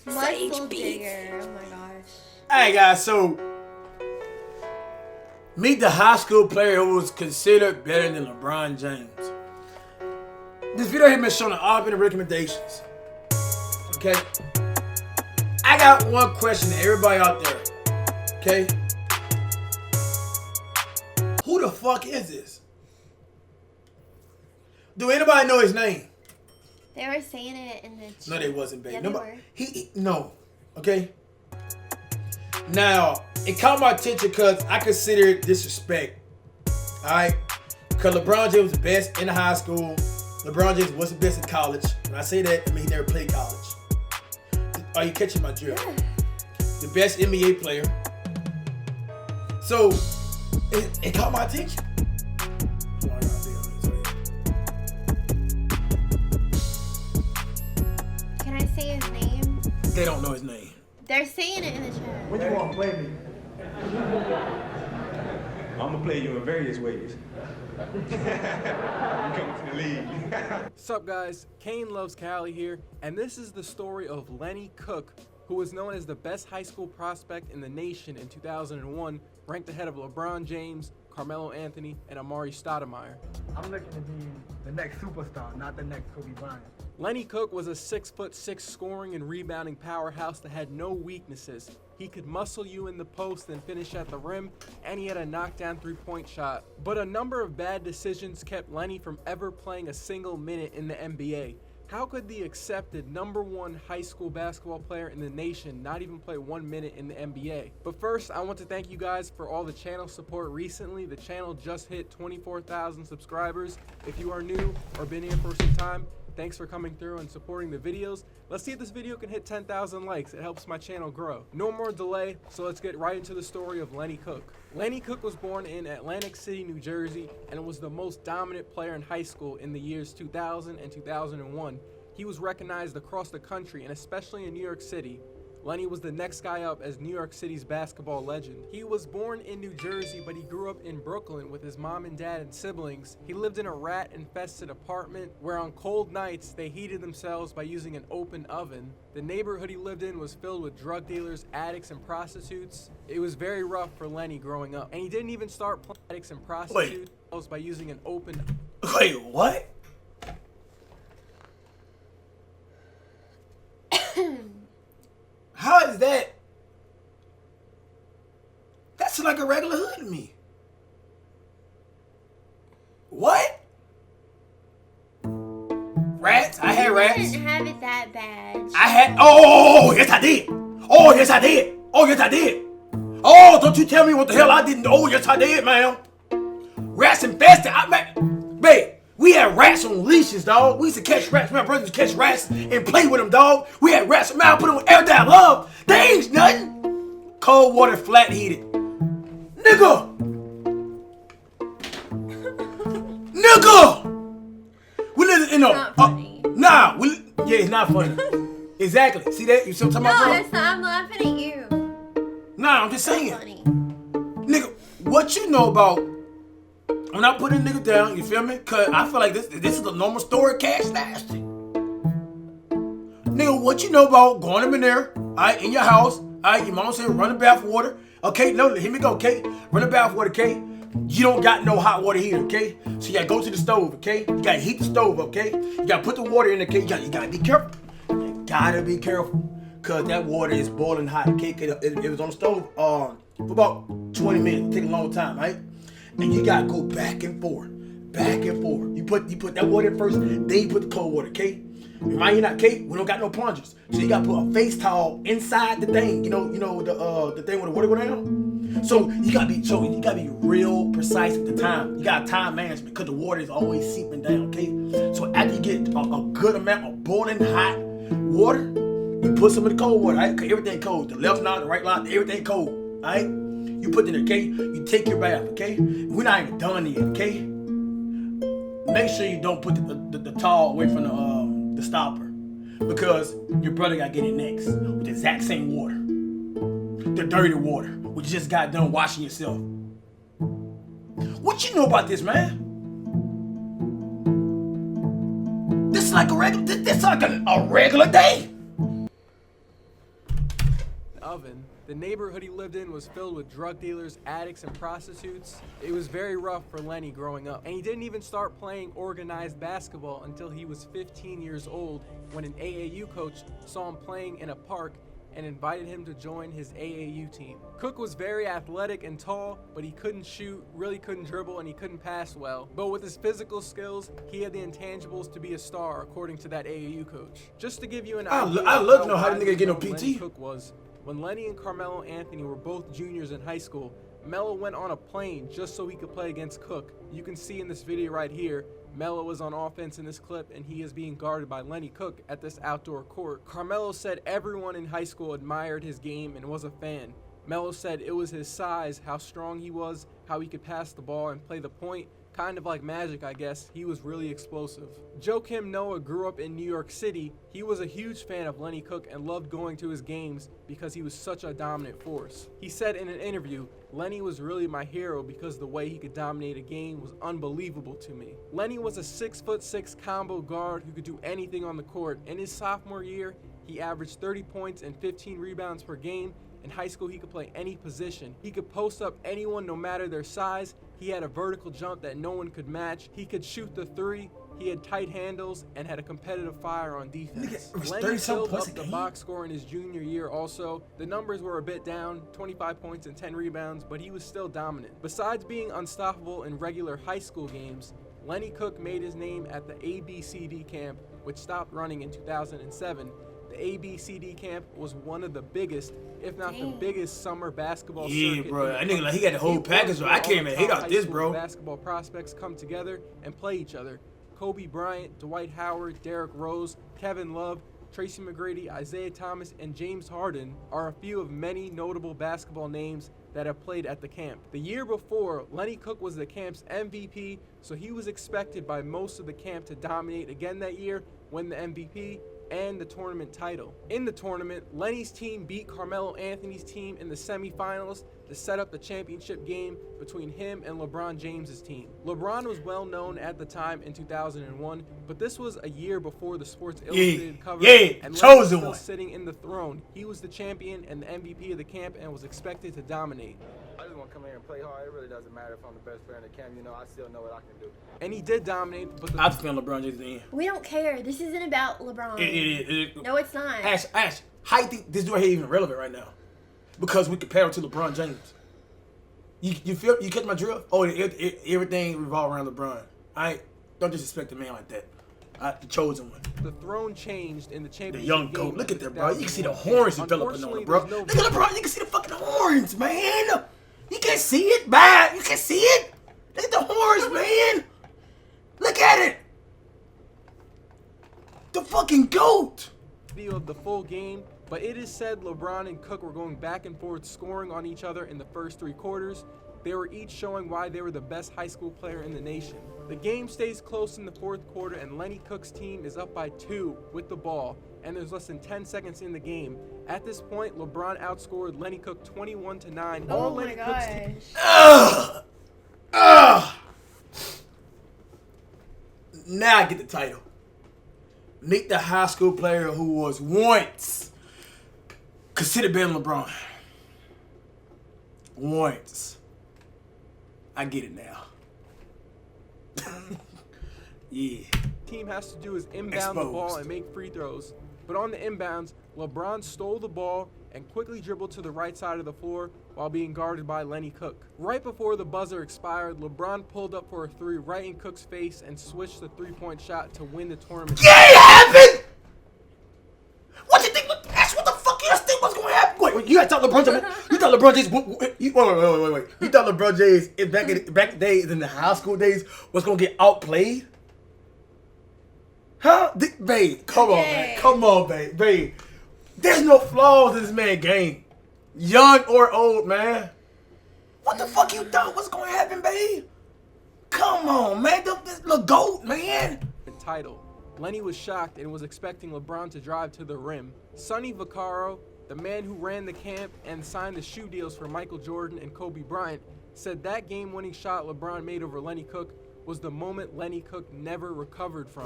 Muscle digger. Oh my gosh. Alright guys, so meet the high school player who was considered better than LeBron James. This video here been showing all the recommendations. Okay? I got one question to everybody out there. Okay? Who the fuck is this? Do anybody know his name? They were saying it in the chat. No, they wasn't, baby. Yeah, Nobody, they were. no. Okay? Now, it caught my attention because I consider it disrespect. Alright? Because LeBron James was the best in high school. LeBron James was the best in college. When I say that, I mean he never played college. Are you catching my drift? Yeah. The best NBA player. So, it caught my attention. Can I say his name? They don't know his name. They're saying it in the chat. What you want to play me? I'm gonna play you in various ways. You come to the league. What's up, guys? Kane Loves Cali here, and this is the story of Lenny Cook, who was known as the best high school prospect in the nation in 2001, ranked ahead of LeBron James, Carmelo Anthony, and Amari Stoudemire. I'm looking to be the next superstar, not the next Kobe Bryant. Lenny Cook was a 6'6" scoring and rebounding powerhouse that had no weaknesses. He could muscle you in the post and finish at the rim, and he had a knockdown three-point shot. But a number of bad decisions kept Lenny from ever playing a single minute in the NBA. How could the accepted #1 high school basketball player in the nation not even play 1 minute in the NBA? But first, I want to thank you guys for all the channel support recently. The channel just hit 24,000 subscribers. If you are new or been here for some time, thanks for coming through and supporting the videos. Let's see if this video can hit 10,000 likes. It helps my channel grow. No more delay, so let's get right into the story of Lenny Cook. Lenny Cook was born in Atlantic City, New Jersey, and was the most dominant player in high school in the years 2000 and 2001. He was recognized across the country and especially in New York City. Lenny was the next guy up as New York City's basketball legend. He was born in New Jersey, but he grew up in Brooklyn with his mom and dad and siblings. He lived in a rat-infested apartment where on cold nights they heated themselves by using an open oven. The neighborhood he lived in was filled with drug dealers, addicts, and prostitutes. It was very rough for Lenny growing up. And he didn't even start playing addicts and prostitutes by using an open... Wait, what? How is that? That's like a regular hood to me. What? Rats? I had rats. You didn't have it that bad. I had. Oh, yes, I did. Oh, yes, I did. Oh, yes, I did. Oh, don't you tell me what the hell I didn't. Oh, yes, I did, man. Rats infested. Babe. We had rats on leashes, dog. We used to catch rats. My brothers used to catch rats and play with them, dog. We had rats. Man, I put them on everything I love. They ain't nothing. Cold water, flat heated. Nigga. Nigga. We live in a. Not funny. Nah. Yeah, it's not funny. Exactly. See that? You see what I'm talking about, bro? No, it's not. I'm laughing at you. Nah, I'm just saying. Not funny. Nigga, what you know about... I'm not putting a nigga down, you feel me? Cause I feel like this is a normal story, cash nasty. Nigga, what you know about going up in there, alright, in your house, alright, your mom said run the bath water, okay, no, here we go, okay? Run the bath water, okay? You don't got no hot water heater, okay? So you gotta go to the stove, okay? You gotta heat the stove, okay? You gotta put the water in, okay? You gotta be careful. You gotta be careful. Cause that water is boiling hot, okay? It was on the stove for about 20 minutes, take a long time, right? And you gotta go back and forth, back and forth. You put that water in first, then you put the cold water, okay? Remind you not, okay? We don't got no plungers, so you gotta put a face towel inside the thing. You know the thing where the water go down. So you gotta be real precise with the time. You got time management because the water is always seeping down, okay? So after you get a good amount of boiling hot water, you put some of the cold water, right? Cause everything cold. The left line, the right line, everything cold, alright? You put it in, okay? You take your bath, okay? We're not even done yet, okay? Make sure you don't put the towel away from the stopper, because your brother gotta get it next with the exact same water, the dirty water, which you just got done washing yourself. What you know about this, man? This is like a regular. This like a regular day. oven. The neighborhood he lived in was filled with drug dealers, addicts, and prostitutes. It was very rough for Lenny growing up. And he didn't even start playing organized basketball until he was 15 years old, when an AAU coach saw him playing in a park and invited him to join his AAU team. Cook was very athletic and tall, but he couldn't shoot, really couldn't dribble, and he couldn't pass well. But with his physical skills, he had the intangibles to be a star, according to that AAU coach. Just to give you an idea, I love to know how widely the nigga get no known Lenny PT. Cook was, when Lenny and Carmelo Anthony were both juniors in high school, Melo went on a plane just so he could play against Cook. You can see in this video right here, Melo was on offense in this clip, and he is being guarded by Lenny Cook at this outdoor court. Carmelo said everyone in high school admired his game and was a fan. Melo said it was his size, how strong he was, how he could pass the ball and play the point. Kind of like Magic, I guess. He was really explosive. Joakim Noah grew up in New York City. He was a huge fan of Lenny Cook and loved going to his games because he was such a dominant force. He said in an interview, "Lenny was really my hero because the way he could dominate a game was unbelievable to me." Lenny was a 6'6" combo guard who could do anything on the court. In his sophomore year, he averaged 30 points and 15 rebounds per game. In high school, he could play any position. He could post up anyone no matter their size. He had a vertical jump that no one could match. He could shoot the three. He had tight handles and had a competitive fire on defense. Lenny filled up the box score in his junior year also. The numbers were a bit down, 25 points and 10 rebounds, but he was still dominant. Besides being unstoppable in regular high school games, Lenny Cook made his name at the ABCD camp, which stopped running in 2007. The ABCD camp was one of the biggest, if not the biggest, summer basketball circuit. Yeah, bro. That nigga, like, he got the whole package. So I can't even hate out this, bro. Basketball prospects come together and play each other. Kobe Bryant, Dwight Howard, Derrick Rose, Kevin Love, Tracy McGrady, Isaiah Thomas, and James Harden are a few of many notable basketball names that have played at the camp. The year before, Lenny Cook was the camp's MVP, so he was expected by most of the camp to dominate again that year, win the MVP, and the tournament title. In the tournament, Lenny's team beat Carmelo Anthony's team in the semifinals to set up the championship game between him and LeBron James's team. LeBron was well known at the time in 2001, but this was a year before the Sports Illustrated cover, and Lenny was still sitting in the throne. He was the champion and the MVP of the camp and was expected to dominate. I just want to come here and play hard. It really doesn't matter if I'm the best player in the camp. You know, I still know what I can do. And he did dominate, but I just feel LeBron James in. We don't care. This isn't about LeBron. No, it's not. Ash, how you think this dude here even relevant right now? Because we compare him to LeBron James. You feel? You catch my drift? Oh, everything revolves around LeBron. Don't disrespect a man like that. The chosen one. The throne changed in the championship. The young goat. Look at that, bro. You can see the horns developing on him, bro. Look at LeBron. You can see the fucking horns, man. You can see it, bad. You can see it. Look at the horns, man. Look at it. The fucking goat. Video of the full game, but it is said LeBron and Cook were going back and forth scoring on each other in the first 3 quarters. They were each showing why they were the best high school player in the nation. The game stays close in the 4th quarter and Lenny Cook's team is up by 2 with the ball, and there's less than 10 seconds in the game. At this point, LeBron outscored Lenny Cook 21-9. Oh my gosh. Now I get the title. Meet the high school player who was once considered better than LeBron. Once. I get it now. Yeah. Team has to do is inbound the ball and make free throws. But on the inbounds, LeBron stole the ball and quickly dribbled to the right side of the floor while being guarded by Lenny Cook. Right before the buzzer expired, LeBron pulled up for a 3 right in Cook's face and switched the 3-point shot to win the tournament. Yeah, it happened! What you think? That's what the fuck you think was gonna happen? Wait, you thought LeBron James? You thought LeBron James? Wait. You thought LeBron James back in the days, in the high school days, was gonna get outplayed? Huh? Babe, come on, man. Come on, babe. There's no flaws in this man's game. Young or old, man. What the fuck you thought was gonna happen, babe? Come on, man. This little goat, man. Title. Lenny was shocked and was expecting LeBron to drive to the rim. Sonny Vaccaro, the man who ran the camp and signed the shoe deals for Michael Jordan and Kobe Bryant, said that game-winning shot LeBron made over Lenny Cook was the moment Lenny Cook never recovered from.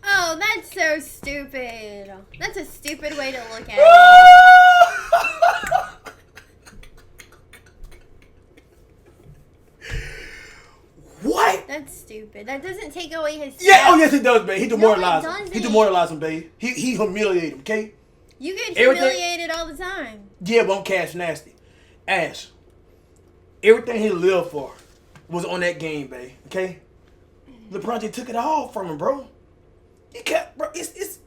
Oh, that's That's so stupid. That's a stupid way to look at it. What? That's stupid. That doesn't take away his Yeah, stuff. oh yes it does, babe. He demoralized him. doesn't. He demoralized him, babe. He humiliated him, okay? You get Everything- humiliated all the time. Yeah, but I'm Cash Nasty. Ash. Everything he lived for was on that game, babe. Okay? LeBron just took it all from him, bro. He kept, bro. It's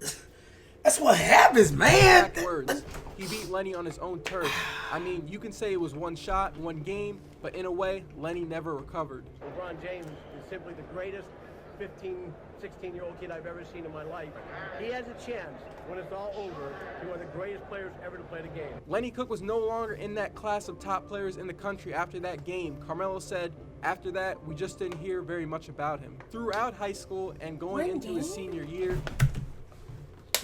that's what happens, man. Exact words. He beat Lenny on his own turf. I mean, you can say it was one shot, one game, but in a way, Lenny never recovered. LeBron James is simply the greatest 15, 16-year-old kid I've ever seen in my life. He has a chance, when it's all over, to be one of the greatest players ever to play the game. Lenny Cook was no longer in that class of top players in the country after that game. Carmelo said, after that, we just didn't hear very much about him. Throughout high school and going One into his game? senior year,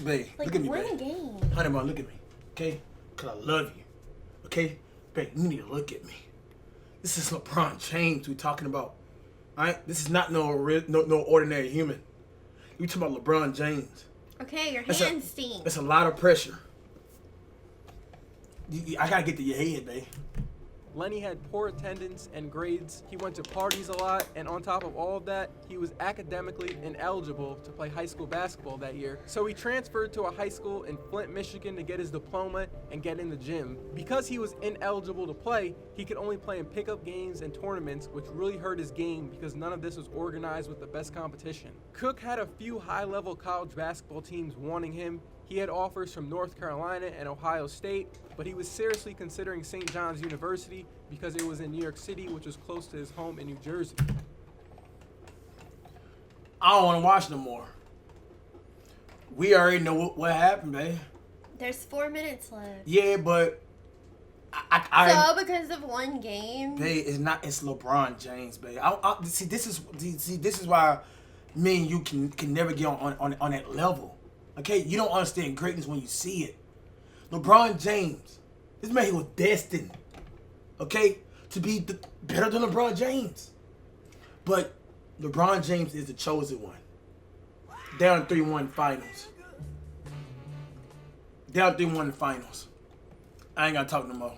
Babe, Like, look at me, one babe. game. Honey, man, look at me, okay? Because I love you, okay? Babe, you need to look at me. This is LeBron James we're talking about, all right? This is not no ordinary human. We talking about LeBron James. Okay, your That's hands stink. That's a lot of pressure. I got to get to your head, babe. Lenny had poor attendance and grades. He went to parties a lot, and on top of all of that, he was academically ineligible to play high school basketball that year. So he transferred to a high school in Flint, Michigan to get his diploma and get in the gym. Because he was ineligible to play, he could only play in pickup games and tournaments, which really hurt his game because none of this was organized with the best competition. Cook had a few high-level college basketball teams wanting him. He had offers from North Carolina and Ohio State, but he was seriously considering St. John's University because it was in New York City, which was close to his home in New Jersey. I don't want to watch no more. We already know what happened, babe. There's 4 minutes left. Yeah, but I So because of one game, babe, it's LeBron James, babe. See, this is why me and you can never get on that level. Okay, you don't understand greatness when you see it. LeBron James, this man, he was destined, okay, to be better than LeBron James. But LeBron James is the chosen one. Down 3-1 finals. Down 3-1 in finals. I ain't gotta talk no more.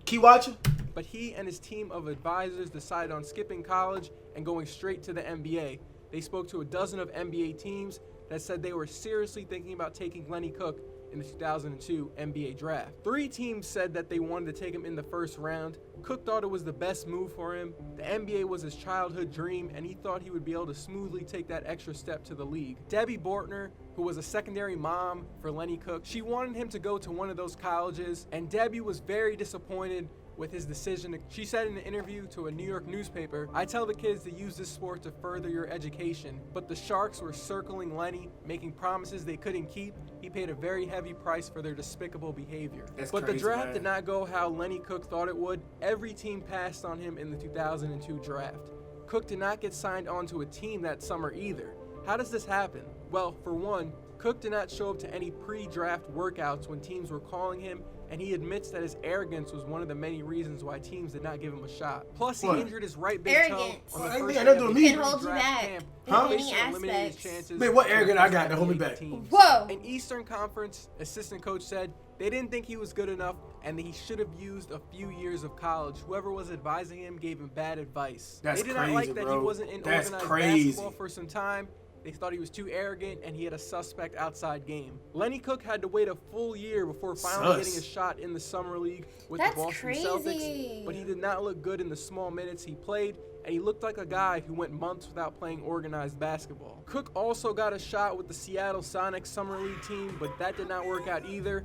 Keep watching. But he and his team of advisors decided on skipping college and going straight to the NBA. They spoke to a dozen of NBA teams that said they were seriously thinking about taking Lenny Cook in the 2002 NBA draft. 3 teams said that they wanted to take him in the first round. Cook thought it was the best move for him. The NBA was his childhood dream, and he thought he would be able to smoothly take that extra step to the league. Debbie Bortner, who was a secondary mom for Lenny Cook, she wanted him to go to one of those colleges, and Debbie was very disappointed with his decision. She said in an interview to a New York newspaper, "I tell the kids to use this sport to further your education, but the Sharks were circling Lenny, making promises they couldn't keep. He paid a very heavy price for their despicable behavior." But the draft man. did not go how Lenny Cook thought it would. Every team passed on him in the 2002 draft. Cook did not get signed onto a team that summer either. How does this happen? Well, for one, Cook did not show up to any pre-draft workouts when teams were calling him, and he admits that his arrogance was one of the many reasons why teams did not give him a shot. Plus, he What? injured his right big toe Arrogance. on the Well, first yeah, day that of do the me. Can hold you draft back camp, in Huh? any based on eliminating his aspects. chances Man, what to arrogant I got to represent hold me the back? teams. Whoa. An Eastern Conference assistant coach said they didn't think he was good enough and that he should have used a few years of college. Whoever was advising him gave him bad advice. That's They did not crazy, like that bro. he wasn't in That's organized crazy. basketball for some time. They thought he was too arrogant and he had a suspect outside game. Lenny Cook had to wait a full year before finally Sus. getting a shot in the summer league with That's the Boston crazy. Celtics, but he did not look good in the small minutes he played, and he looked like a guy who went months without playing organized basketball. Cook also got a shot with the Seattle Sonics Summer League team, but that did not work out either.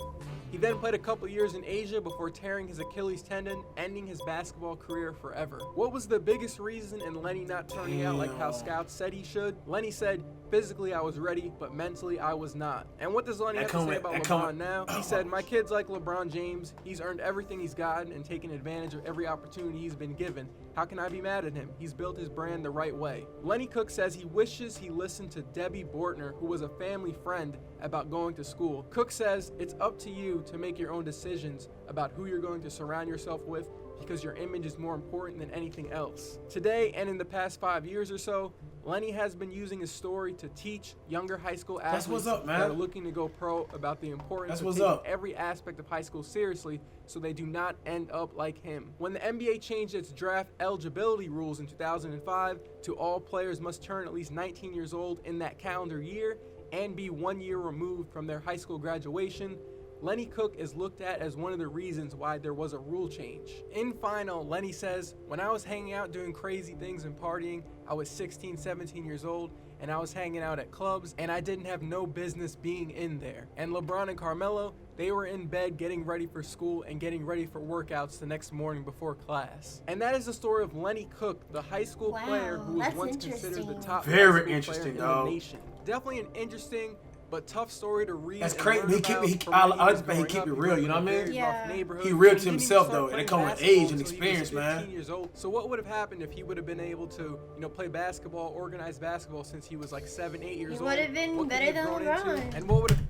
He then played a couple years in Asia before tearing his Achilles tendon, ending his basketball career forever. What was the biggest reason in Lenny not turning out like how scouts said he should? Lenny said, "Physically I was ready, but mentally I was not." And what does Lenny have to say about LeBron now? He said, "My kid's like LeBron James. He's earned everything he's gotten and taken advantage of every opportunity he's been given. How can I be mad at him? He's built his brand the right way." Lenny Cook says he wishes he listened to Debbie Bortner, who was a family friend, about going to school. Cook says, "It's up to you to make your own decisions about who you're going to surround yourself with because your image is more important than anything else." Today and in the past 5 years or so, Lenny has been using his story to teach younger high school athletes what's up, man. that are looking to go pro about the importance That's of what's taking up. every aspect of high school seriously so they do not end up like him. When the NBA changed its draft eligibility rules in 2005 to all players must turn at least 19 years old in that calendar year and be 1 year removed from their high school graduation, Lenny Cook is looked at as one of the reasons why there was a rule change. In final, Lenny says, "When I was hanging out doing crazy things and partying, I was 16, 17 years old, and I was hanging out at clubs, and I didn't have no business being in there." And LeBron and Carmelo, they were in bed getting ready for school and getting ready for workouts the next morning before class. And that is the story of Lenny Cook, the high school Wow, player who was that's once considered the interesting. top Very high school interesting, player dog. in the nation. Definitely an interesting but tough story to read. That's and crazy. learn He keep about it. from I when like was the way he growing keep up. it He real. grew You know up what I in a mean? very Yeah. rough neighborhood. He real to He didn't himself, start though, and it playing come with basketball age and until he was experience, man. 15 years old. So what would have happened if he would have been able to, play basketball, organized basketball since he was like 7, 8 years He old? would have been What could better he have than grown into? LeBron. And what would have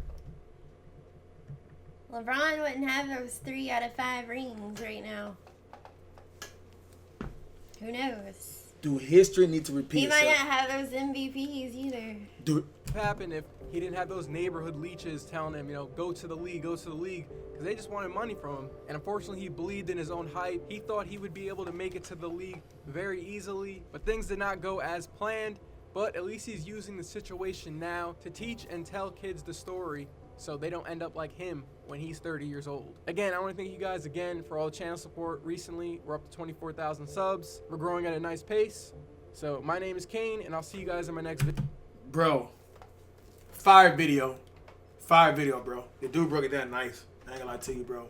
LeBron wouldn't have those 3 out of 5 rings right now. Who knows? Dude, history needs to repeat He might not itself. have those MVPs either. Dude, happened if he didn't have those neighborhood leeches telling him, go to the league, because they just wanted money from him. And unfortunately, he believed in his own hype. He thought he would be able to make it to the league very easily, but things did not go as planned. But at least he's using the situation now to teach and tell kids the story so they don't end up like him when he's 30 years old. Again, I want to thank you guys again for all the channel support recently. We're up to 24,000 subs. We're growing at a nice pace. So my name is Kane, and I'll see you guys in my next video. bro, fire video, bro. The dude broke it down nice. I ain't gonna lie to you, bro.